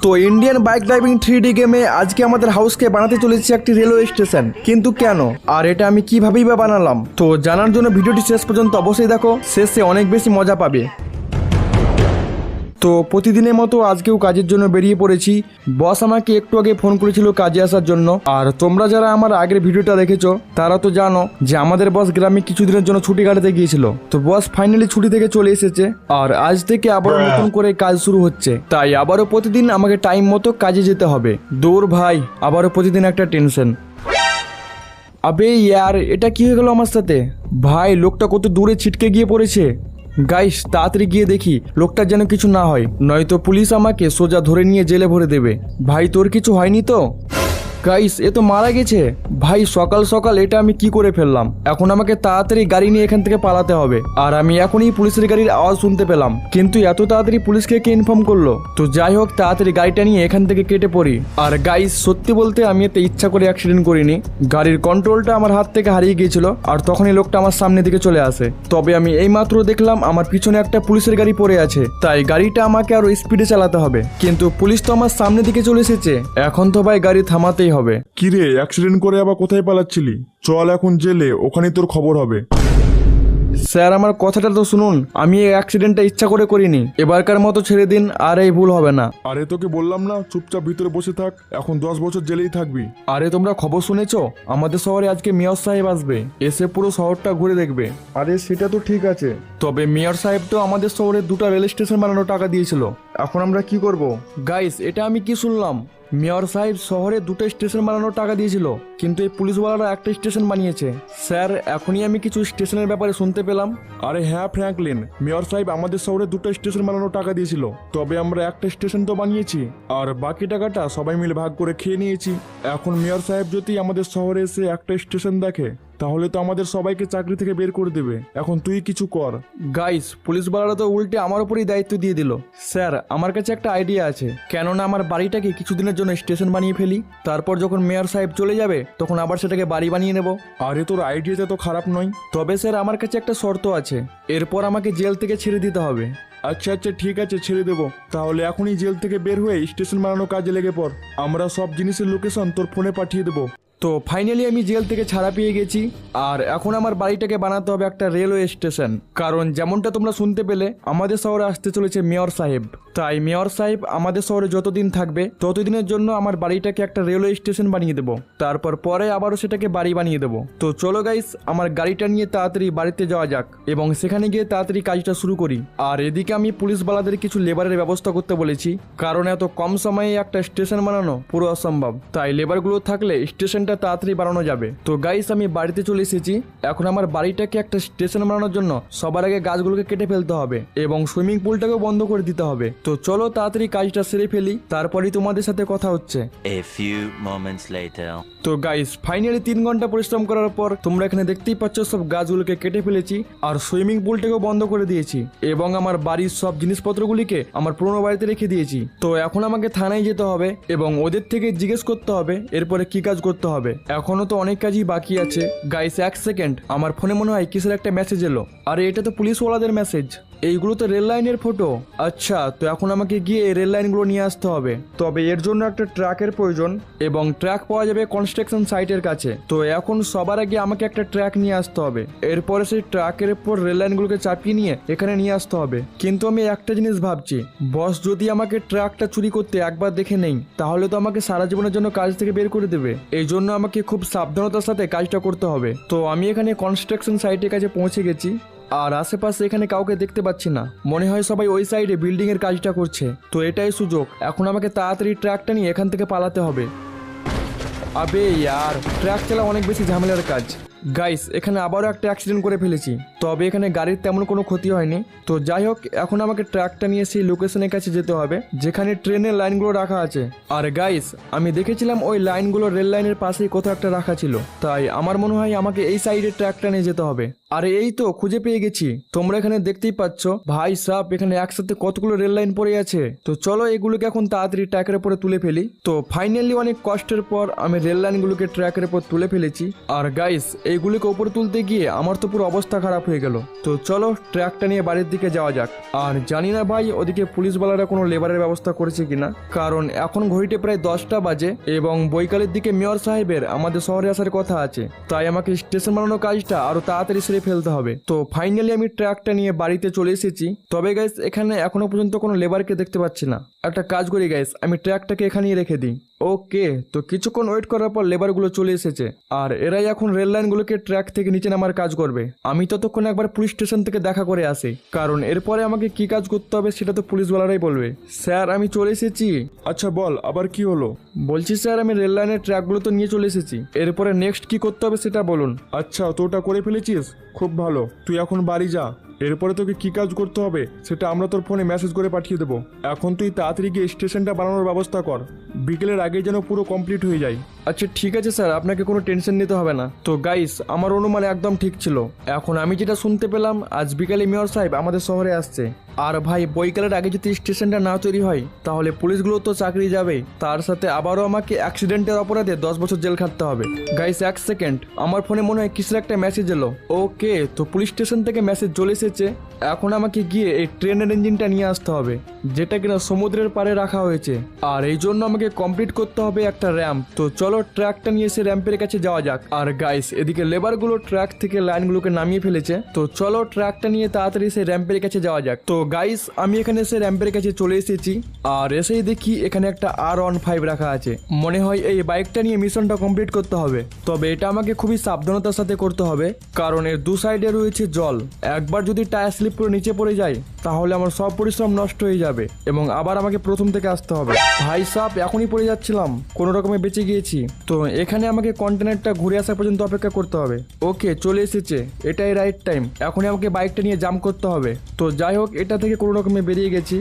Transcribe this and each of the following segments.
তো Indian bike driving 3D গেমে আজকে আমাদের হাউসকে বানাতে চলেছে একটি রেলওয়ে স্টেশন, কিন্তু কেন আর এটা আমি কিভাবেই বা বানালাম। তো জানার জন্য ভিডিওটি শেষ পর্যন্ত অবশ্যই দেখো, শেষে অনেক বেশি মজা পাবে। তো প্রতিদিনের মতো আজকেও কাজের জন্য বেরিয়ে পড়েছি। বস আমাকে একটু আগে ফোন করেছিল কাজে আসার জন্য। আর তোমরা যারা আমার আগের ভিডিওটা দেখেছো তারা তো জানো যে আমাদের বস গ্রামে কিছুদিনের জন্য ছুটি কাটাতে গিয়েছিল। তো বস ফাইনালি ছুটি থেকে চলে এসেছে আর আজ থেকে আবারও নতুন করে কাজ শুরু হচ্ছে। তাই আবারও প্রতিদিন আমাকে টাইম মতো কাজে যেতে হবে। দূর ভাই, আবারও প্রতিদিন একটা টেনশন। আবে ইয়ার, এটা কি হয়ে গেল আমার সাথে? ভাই লোকটা কত দূরে ছিটকে গিয়ে পড়েছে। গাইস তাড়াতাড়ি গিয়ে দেখি লোকটার যেন কিছু না হয়, নয়তো পুলিশ আমাকে সোজা ধরে নিয়ে জেলে ভরে দেবে। ভাই তোর কিছু হয়নি তো? গাইস এ তো মারা গেছে। ভাই সকাল সকাল এটা আমি কি করে ফেললাম? এখন আমাকে তাড়াতাড়ি গাড়ি নিয়ে এখান থেকে পালাতে হবে। আর আমি এখনই পুলিশের গাড়ির আওয়াজ শুনতে পেলাম, কিন্তু এত তাড়াতাড়ি পুলিশকে কে ইনফর্ম করলো? তো যাই হোক, তাড়াতাড়ি গাড়িটা নিয়ে এখান থেকে কেটে পড়ি। আর গাইস সত্যি বলতে আমি এতে ইচ্ছা করে অ্যাক্সিডেন্ট করিনি, গাড়ির কন্ট্রোলটা আমার হাত থেকে হারিয়ে গিয়েছিল আর তখনই লোকটা আমার সামনে দিকে চলে আসে। তবে আমি এইমাত্র দেখলাম আমার পিছনে একটা পুলিশের গাড়ি পড়ে আছে, তাই গাড়িটা আমাকে আরো স্পিডে চালাতে হবে। কিন্তু পুলিশ তো আমার সামনে দিকে চলে এসেছে, এখন তো ভাই গাড়ি থামাতেই হবে। কিরে, অ্যাক্সিডেন্ট করে আবার কোথায় পালাচ্ছিলি? চল এখন জেলে, ওখানেই তোর খবর হবে। স্যার আমার কথাটা তো শুনুন, আমি এই অ্যাক্সিডেন্টটা ইচ্ছা করে করিনি, এবারকার মতো ছেড়ে দিন, আর এই ভুল হবে না। আরে তোকে বললাম না চুপচাপ ভিতরে বসে থাক, এখন 10 বছর জেলেই থাকবি। আরে তোমরা খবর শুনেছো? আমাদের শহরে আজকে মেয়র সাহেব আসবে, এসে পুরো শহরটা ঘুরে দেখবে। আরে সেটা তো ঠিক আছে, তবে মেয়র সাহেব তো আমাদের শহরে 2টা রেল স্টেশন বানানোর টাকা দিয়েছিল। এখন আমরা কি করব? গাইস এটা আমি কি শুনলাম? মেয়র সাহেব শহরে 2টা স্টেশন বানানোর টাকা দিয়েছিল, কিন্তু এই পুলিশওয়ালারা একটা স্টেশন বানিয়েছে। স্যার এখনই আমি কিছু স্টেশনের ব্যাপারে শুনতে পেলাম। আরে হ্যাঁ ফ্র্যাঙ্কলিন, মেয়র সাহেব আমাদের শহরে 2টা স্টেশন বানানোর টাকা দিয়েছিল, তবে আমরা একটা স্টেশন তো বানিয়েছি আর বাকি টাকাটা সবাই মিলে ভাগ করে খেয়ে নিয়েছি। এখন মেয়র সাহেব যদি আমাদের শহরে এসে একটা স্টেশন দেখে তাহলে তো আমাদের সবাইকে চাকরি থেকে বের করে দেবে। এখন তুই কিছু কর। গাইস পুলিশওয়ালারা তো উল্টে আমার উপরই দায়িত্ব দিয়ে দিল। স্যার আমার কাছে একটা আইডিয়া আছে, কেননা আমার বাড়িটাকে কিছুদিনের জন্য স্টেশন বানিয়ে ফেলি, তারপর যখন মেয়র সাহেব চলে যাবে তখন আবার সেটাকে বাড়ি বানিয়ে নেব। আরে তোর আইডিয়াটা তো খারাপ নয়। তবে স্যার আমার কাছে একটা শর্ত আছে, এরপর আমাকে জেল থেকে ছেড়ে দিতে হবে। আচ্ছা আচ্ছা ঠিক আছে, ছেড়ে দেবো। তাহলে এখনই জেল থেকে বের হয়ে স্টেশন বানানোর কাজে লেগে পড়, আমরা সব জিনিসের লোকেশন তোর ফোনে পাঠিয়ে দেবো। তো ফাইনালি আমি জেল থেকে ছাড়া পেয়ে গেছি, আর এখন আমার বাড়িটাকে বানাতে হবে একটা রেলওয়ে স্টেশন। কারণ যেমনটা তোমরা শুনতে পেলে আমাদের শহরে আসতে চলেছে মেয়র সাহেব, তাই মেয়র সাহেব আমাদের শহরে যতদিন থাকবে ততদিনের জন্য আমার বাড়িটাকে একটা রেলওয়ে স্টেশন বানিয়ে দেবো, তারপর পরে আবারও সেটাকে বাড়ি বানিয়ে দেবো। তো চলো গাইস আমার গাড়িটা নিয়ে তাড়াতাড়ি বাড়িতে যাওয়া যাক এবং সেখানে গিয়ে তাড়াতাড়ি কাজটা শুরু করি। আর এদিকে আমি পুলিশওয়ালাদের কিছু লেবারের ব্যবস্থা করতে বলেছি, কারণ এত কম সময়ে একটা স্টেশন বানানো পুরো অসম্ভব, তাই লেবারগুলো থাকলে স্টেশন তাড়াতাড়ি বানানো যাবে। তো গাইস আমি বাড়িতে চলে এসেছি, এখন আমার বাড়িটাকে একটা স্টেশন বানানোর জন্য সবার আগে গাছগুলোকে কেটে ফেলতে হবে এবং সুইমিং পুলটাকেও বন্ধ করে দিতে হবে। তো চলো তাড়াতাড়ি কাজটা সেরে ফেলি, তারপরেই তোমাদের সাথে কথা হচ্ছে। A few moments later. তো গাইস ফাইনালি 3 ঘন্টা পরিশ্রম করার পর তোমরা এখানে দেখতেই পাচ্ছ সব গাছগুলোকে কেটে ফেলেছি আর সুইমিং পুলটাকেও বন্ধ করে দিয়েছি এবং আমার বাড়ির সব জিনিসপত্রগুলিকে আমার পুরোনো বাড়িতে রেখে দিয়েছি। তো এখন আমাকে থানায় যেতে হবে এবং ওদের থেকে জিজ্ঞেস করতে হবে এরপরে কি কাজ করতে হবে। এখনো তো অনেক কাজই বাকি আছে। গাইস 1 সেকেন্ড, আমার ফোনে মনে হয় কিসের একটা মেসেজ এলো। আরে এটা তো পুলিশওয়ালাদের মেসেজ, এইগুলো তো রেল লাইনের ফটো। আচ্ছা তো এখন আমাকে গিয়ে রেল লাইনগুলো নিয়ে আসতে হবে। তবে এর জন্য একটা ট্রাকের প্রয়োজন এবং ট্রাক পাওয়া যাবে কনস্ট্রাকশন সাইটের কাছে। তো এখন সবার আগে আমাকে একটা ট্রাক নিয়ে আসতে হবে, এরপরে সেই ট্রাকের উপর রেল লাইনগুলোকে চাপিয়ে নিয়ে এখানে নিয়ে আসতে হবে। কিন্তু আমি একটা জিনিস ভাবছি, বস যদি আমাকে ট্রাকটা চুরি করতে একবার দেখে নেই তাহলে তো আমাকে সারা জীবনের জন্য কাজ থেকে বের করে দেবে। এই জন্য আমাকে খুব সাবধানতার সাথে কাজটা করতে হবে। তো আমি এখানে কনস্ট্রাকশন সাইটের কাছে পৌঁছে গেছি আর আশেপাশে এখানে কাউকে দেখতে পাচ্ছি না, মনে হয় সবাই ওই সাইডে বিল্ডিং এর কাজটা করছে। তো এটাই সুযোগ, এখন আমাকে তাড়াতাড়ি ট্রাকটা নিয়ে এখান থেকে পালাতে হবে। আবে ইয়ার, ট্রাক চালা অনেক বেশি ঝামেলার কাজ। গাইস এখানে আবারও একটা অ্যাক্সিডেন্ট করে ফেলেছি, তবে এখানে গাড়ির তেমন কোনো ক্ষতি হয়নি। তো যাই হোক, এখন আমাকে ট্রাকটা নিয়ে সেই লোকেশনের কাছে যেতে হবে যেখানে ট্রেনের লাইনগুলো রাখা আছে। আর গাইস আমি দেখেছিলাম ওই লাইনগুলো রেল লাইনের পাশেই কোথাও একটা রাখা ছিল, তাই আমার মনে হয় আমাকে এই সাইডে ট্রাকটা নিয়ে যেতে হবে। আরে এই তো খুঁজে পেয়ে গেছি। তোমরা এখানে দেখতেই পাচ্ছ ভাই সাপ, এখানে একসাথে কতগুলো রেল লাইন পড়ে আছে। তো চলো এগুলোকে এখন তাড়াতাড়ি ট্র্যাকের উপরে তুলে ফেলি। তো ফাইনালি অনেক কষ্টের পর আমি রেল লাইনগুলোকে ট্র্যাকের উপর তুলে ফেলেছি। আর গাইস এইগুলোকে উপরে তুলতে গিয়ে আমার তো পুরো অবস্থা খারাপ হয়ে গেল। তো চলো ট্র্যাকটা নিয়ে বাড়ির দিকে যাওয়া যাক। আর জানি না ভাই ওদিকে পুলিশওয়ালারা কোনো লেবারের ব্যবস্থা করেছে কিনা, কারণ এখন ঘড়িতে প্রায় 10টা বাজে এবং বৈকালের দিকে মেয়র সাহেবের আমাদের শহরে আসার কথা আছে। তাই আমাকে স্টেশন বানানোর কাজটা আরো তাড়াতাড়ি সেরে ফেলতে হবে। তো ফাইনালি আমি ট্র্যাকটা নিয়ে বাড়িতে চলে এসেছি। তবে গাইস এখানে এখনো পর্যন্ত কোনো লেবারকে দেখতে পাচ্ছি না। একটা কাজ করি গাইস, আমি ট্র্যাকটাকে এখানেই রেখে দিই। ওকে, তো কিছুক্ষণ ওয়েট করার পর লেবারগুলো চলে এসেছে আর এরাই এখন রেল লাইনগুলোকে ট্র্যাক থেকে নিচে নামার কাজ করবে। আমি ততক্ষণ একবার পুলিশ স্টেশন থেকে দেখা করে আসি, কারণ এরপরে আমাকে কি কাজ করতে হবে সেটা তো পুলিশওয়ালারাই বলবে। স্যার আমি চলে এসেছি। আচ্ছা বল, আবার কি হলো? বলছি স্যার আমি রেল লাইনের ট্র্যাকগুলো তো নিয়ে চলে এসেছি, এরপরে নেক্সট কি করতে হবে সেটা বলুন। আচ্ছা তো ওটা করে ফেলেছিস, খুব ভালো। তুই এখন বাড়ি যা, এরপরে তোকে কি কাজ করতে হবে সেটা আমরা তোর ফোনে মেসেজ করে পাঠিয়ে দেবো। এখন তুই তাড়াতাড়ি গিয়ে স্টেশনটা বানানোর ব্যবস্থা কর, বিকেলের আগে যেন পুরো কমপ্লিট হয়ে যায়। আচ্ছা ঠিক আছে স্যার, আপনাকে কোনো টেনশন নিতে হবে না। তো গাইস আমার অনুমান একদম ঠিক ছিল। এখন আমি যেটা শুনতে পেলাম আজ বিকালে মেয়র সাহেব আমাদের শহরে আসছে। আর ভাই বৈকালের আগে যদি স্টেশনটা না তৈরি হয় তাহলে পুলিশগুলো তো চাকরি যাবে, তার সাথে আবারও আমাকে অ্যাক্সিডেন্টের অপরাধে 10 বছর জেল খাটতে হবে। গাইস এক সেকেন্ড, আমার ফোনে মনে হয় কিসের একটা মেসেজ এলো। ওকে, তো পুলিশ স্টেশন থেকে মেসেজ চলে এসেছে। এখন আমাকে গিয়ে এই ট্রেনের ইঞ্জিনটা নিয়ে আসতে হবে, যেটা কিনা সমুদ্রের পাড়ে রাখা হয়েছে। আর এই জন্য আমাকে কমপ্লিট করতে হবে একটা র্যাম্প। তো চলো ট্র্যাকটা নিয়ে এসে র্যাম্পের কাছে যাওয়া যাক। আর গাইস এদিকে লেবারগুলো ট্র্যাক থেকে লাইনগুলোকে নামিয়ে ফেলেছে। তো চলো ট্র্যাকটা নিয়ে তাড়াতাড়ি এসে র্যাম্পের কাছে যাওয়া যাক। তো গাইস আমি এখানে এসে র্যাম্পের কাছে চলে এসেছি আর এসেই দেখি এখানে একটা R15 রাখা আছে। মনে হয় এই বাইকটা নিয়ে মিশনটা কমপ্লিট করতে হবে। তবে এটা আমাকে খুবই সাবধানতার সাথে করতে হবে, কারণ এর দু সাইডে রয়েছে জল। একবার যদি টায়ার স্লিপ করে নিচে পড়ে যায় তাহলে আমার সব পরিশ্রম নষ্ট হয়ে যাবে এবং আবার আমাকে প্রথম থেকে আসতে হবে। ভাই সাপ এখনই পড়ে যাচ্ছিলাম, কোনো রকমে বেঁচে গিয়েছি। তো এখানে আমাকে কন্টেনারটা ঘুরে আসা পর্যন্ত অপেক্ষা করতে হবে। ওকে চলে এসেছে, এটাই রাইট টাইম। এখনই আমাকে বাইকটা নিয়ে জাম্প করতে হবে। তো যাই হোক এটা থেকে কোনো রকমে বেরিয়ে গেছি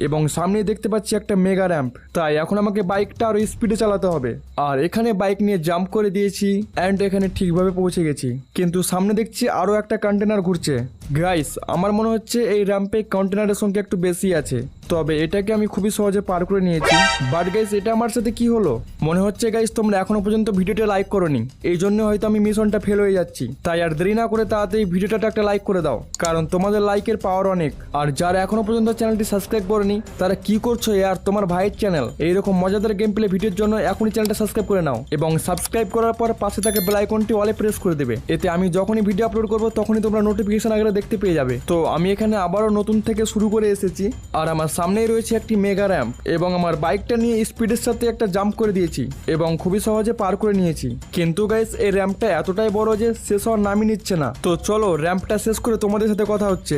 এবং সামনে দেখতে পাচ্ছি একটা মেগা র্যাম্প। তাই এখন আমাকে বাইকটা আরো স্পিডে চালাতে হবে। আর এখানে বাইক নিয়ে জাম্প করে দিয়েছি অ্যান্ড এখানে ঠিকভাবে পৌঁছে গেছি, কিন্তু সামনে দেখছি আরো একটা কন্টেনার ঘুরছে। গাইস আমার মনে হচ্ছে এই র্যাম্পে কন্টেনারের সংখ্যা একটু বেশি আছে, তবে এটাকে আমি খুবই সহজে পার করে নিয়েছি। বাট গাইস এটা আমার সাথে কি হলো? মনে হচ্ছে গাইস তোমরা এখনো পর্যন্ত ভিডিওটা লাইক করোনি, এই জন্য হয়তো আমি মিশনটা ফেল হয়ে যাচ্ছি। তাই আর দেরি না করে তাড়াতাড়ি ভিডিওটা একটা লাইক করে দাও, কারণ তোমাদের লাইকের পাওয়ার অনেক। আর যারা এখনো পর্যন্ত চ্যানেলটি সাবস্ক্রাইব করেনি তারা কি করছো আর তোমার ভাইয়ের চ্যানেল এইরকম মজাদার গেম প্লে ভিডিওর জন্য এখনই চ্যানেলটা সাবস্ক্রাইব করে নাও এবং সাবস্ক্রাইব করার পর পাশে থাকা বেল আইকনটি অলে প্রেস করে দেবে। এতে আমি যখনই ভিডিও আপলোড করবো তখনই তোমরা নোটিফিকেশন আগে দেখতে পেয়ে যাবে। তো আমি এখানে আবারও নতুন থেকে শুরু করে এসেছি আর আমার সামনেই রয়েছে একটি মেগা র্যাম্প এবং আমার বাইকটা নিয়ে স্পিডের সাথে একটা জাম্প করে দিয়েছি এবং খুবই সহজে পার করে নিয়েছি। কিন্তু গাইস এই র্যাম্পটা এতটাই বড় যে শেষ হওয়ার নামই নিচ্ছে না। তো চলো র্যাম্পটা শেষ করে তোমাদের সাথে কথা হচ্ছে।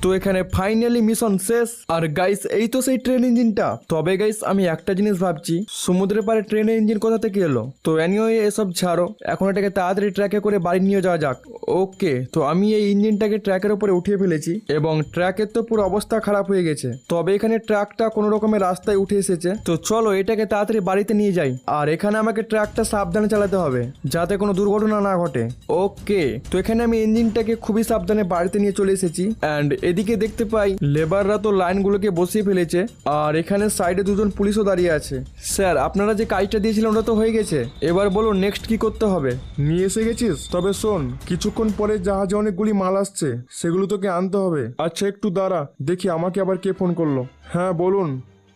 তো এখানে ফাইনালি মিশন শেষ। আর গাইস এই তো সেই ট্রেন ইঞ্জিনটা। তবে গাইস আমি একটা জিনিস ভাবছি, সমুদ্রের পাড়ে ট্রেনের ইঞ্জিন কোথা থেকে এলো? তো এনিওয়ে এসব ছাড়ো, এখন এটাকে তাড়াতাড়ি ট্র্যাকে করে বাড়ি নিয়ে যাওয়া যাক। ওকে, তো আমি এই ইঞ্জিনটাকে ট্র্যাকের উপরে উঠিয়ে ফেলেছি এবং ট্র্যাকের তো পুরো অবস্থা খারাপ হয়ে গেছে। তবে এখানে ট্র্যাকটা কোনো রকমের রাস্তায় উঠে এসেছে। তো চলো এটাকে তাড়াতাড়ি বাড়িতে নিয়ে যাই। আর এখানে আমাকে ট্র্যাকটা সাবধানে চালাতে হবে যাতে কোনো দুর্ঘটনা না ঘটে। ওকে, তো এখানে আমি ইঞ্জিনটাকে খুবই সাবধানে বাড়িতে নিয়ে চলে এসেছি অ্যান্ড এদিকে দেখতে পাই লেবাররা তো লাইনগুলোকে বসিয়ে ফেলেছে আর এখানে সাইডে দুজন পুলিশও দাঁড়িয়ে আছে। স্যার আপনারা যে কাজটা দিয়েছিলেন ওটা তো হয়ে গেছে, এবার বলুন নেক্সট কি করতে হবে? নিয়ে এসে গেছিস? তবে শোন, কিছুক্ষণ পরে জাহাজে অনেকগুলি মাল আসছে, সেগুলো তোকে আনতে হবে। আচ্ছা একটু দাঁড়া, দেখি আমাকে আবার কে ফোন করলো। হ্যাঁ বলুন,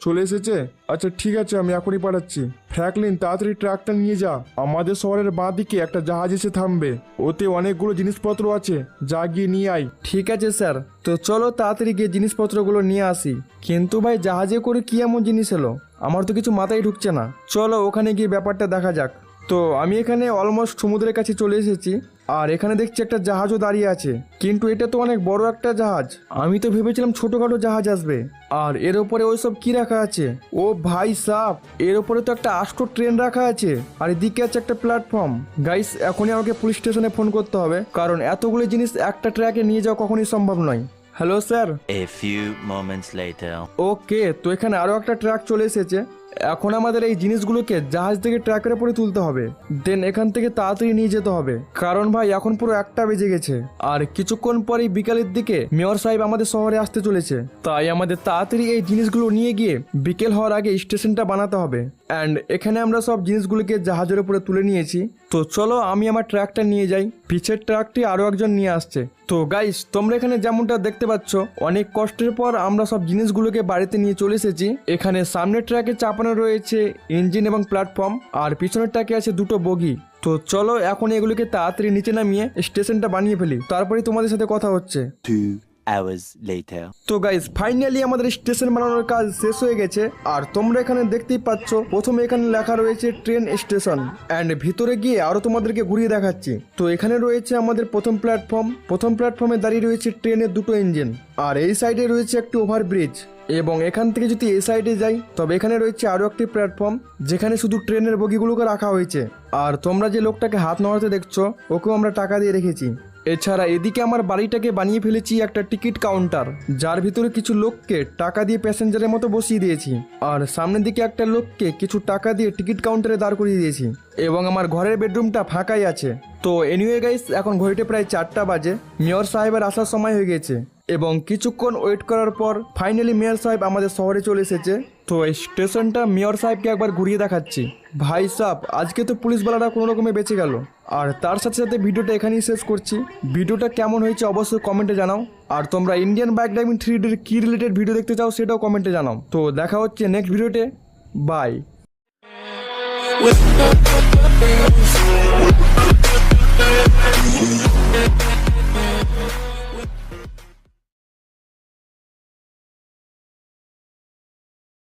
চলে এসেছে? আচ্ছা ঠিক আছে, আমি এখনই পাঠাচ্ছি। ফ্র্যাঙ্কলিন তাড়াতাড়ি ট্রাকটা নিয়ে যা, আমাদের শহরের বাঁ দিকে একটা জাহাজ এসে থামবে, ওতে অনেকগুলো জিনিসপত্র আছে, যা গিয়ে নিয়ে আয়। ঠিক আছে স্যার, তো চলো তাড়াতাড়ি গিয়ে জিনিসপত্রগুলো নিয়ে আসি। কিন্তু ভাই জাহাজে করে কি এমন জিনিস এলো? আমার তো কিছু মাথায় ঢুকছে না। চলো ওখানে গিয়ে ব্যাপারটা দেখা যাক। তো আমি এখানে অলমোস্ট সমুদ্রের কাছে চলে এসেছি আর এখানে দেখছি একটা জাহাজও দাঁড়িয়ে আছে, কিন্তু এটা তো অনেক বড় একটা জাহাজ। আমি তো ভেবেছিলাম ছোটখাটো জাহাজ আসবে। আর এর উপরে ওইসব কি রাখা আছে? ও ভাই সাপ, এর উপরে তো একটা আস্ত ট্রেন রাখা আছে আর এদিকে আছে একটা প্ল্যাটফর্ম। গাইস এখনই আমাকে পুলিশ স্টেশনে ফোন করতে হবে, কারণ এতগুলো জিনিস একটা ট্র্যাকে নিয়ে যাওয়া কখনোই সম্ভব নয়। Hello sir. A few moments later. ওকে, তো এখানে আরো একটা ট্রাক চলে এসেছে এখন আমাদের এই জিনিসগুলোকে জাহাজ থেকে ট্রাকের উপরে তুলতে হবে, দেন এখান থেকে তাড়াতাড়ি নিয়ে যেতে হবে, কারণ ভাই এখন পুরো 1টা বেজে গেছে আর কিছুক্ষণ পরেই বিকালের দিকে মেয়র সাহেব আমাদের শহরে আসতে চলেছে। তাই আমাদের তাড়াতাড়ি এই জিনিসগুলো নিয়ে গিয়ে বিকেল হওয়ার আগে স্টেশনটা বানাতে হবে। অ্যান্ড এখানে আমরা সব জিনিসগুলোকে জাহাজের উপরে তুলে নিয়েছি। তো চলো আমি আমার ট্রাকটা নিয়ে যাই, পিছের ট্রাকটি আরো একজন নিয়ে আসছে। তো গাইস, তোমরা এখানে যেমনটা দেখতে পাচ্ছ অনেক কষ্টের পর আমরা সব জিনিসগুলোকে বাড়িতে নিয়ে চলে এসেছি। এখানে সামনের ট্রাকে চাপানো রয়েছে ইঞ্জিন এবং প্ল্যাটফর্ম, আর পিছনের ট্রাকে আছে 2টো বগি। তো চলো এখন এগুলোকে তাড়াতাড়ি নিচে নামিয়ে স্টেশনটা বানিয়ে ফেলি, তারপরে তোমাদের সাথে কথা হচ্ছে। 2 hours later. তো গাইস, ফাইনালি আমাদের স্টেশন বানানোর কাজ শেষ হয়ে গেছে। আর তোমরা এখানে দেখতেই পাচ্ছ প্রথমে এখানে লেখা রয়েছে ট্রেন স্টেশন, অ্যান্ড ভিতরে গিয়ে আরো তোমাদেরকে ঘুরিয়ে দেখাচ্ছি। তো এখানে রয়েছে আমাদের প্রথম প্ল্যাটফর্মে দাঁড়িয়ে রয়েছে ট্রেনের 2টো ইঞ্জিন, আর এই সাইডে রয়েছে একটি ওভারব্রিজ। এবং এখান থেকে যদি এই সাইডে যাই তবে এখানে রয়েছে আরো একটি প্ল্যাটফর্ম যেখানে শুধু ট্রেনের বগিগুলোকে রাখা হয়েছে। আর তোমরা যে লোকটাকে হাত নাড়াতে দেখছো ওকেও আমরা টাকা দিয়ে রেখেছি। এছাড়া এদিকে আমার বাড়িটাকে বানিয়ে ফেলেছি একটা টিকিট কাউন্টার, যার ভিতরে কিছু লোককে টাকা দিয়ে প্যাসেঞ্জারের মতো বসিয়ে দিয়েছি, আর সামনের দিকে একটা লোককে কিছু টাকা দিয়ে টিকিট কাউন্টারে দাঁড় করিয়ে দিয়েছি। এবং আমার ঘরের বেডরুমটা ফাঁকাই আছে। তো এনিওয়ে গাইস, এখন ঘড়িতে প্রায় 4টা বাজে, মেয়র সাহেবের আসার সময় হয়ে গেছে। এবং কিছুক্ষণ ওয়েট করার পর ফাইনালি মেয়র সাহেব আমাদের শহরে চলে এসেছে। তো এই স্টেশনটা মেয়র সাহেবকে একবার ঘুরিয়ে দেখাচ্ছি। ভাই সাহেব, আজকে তো পুলিশওয়ালারা কোনো রকমে বেঁচে গেল। আর তার সাথে সাথে ভিডিওটা এখানেই শেষ করছি। ভিডিওটা কেমন হয়েছে অবশ্যই কমেন্টে জানাও। আর তোমরা ইন্ডিয়ান বাইক ড্রাইভিং 3Dর কি রিলেটেড ভিডিও দেখতে চাও সেটাও কমেন্টে জানাও। তো দেখা হচ্ছে নেক্সট ভিডিওতে। বাই।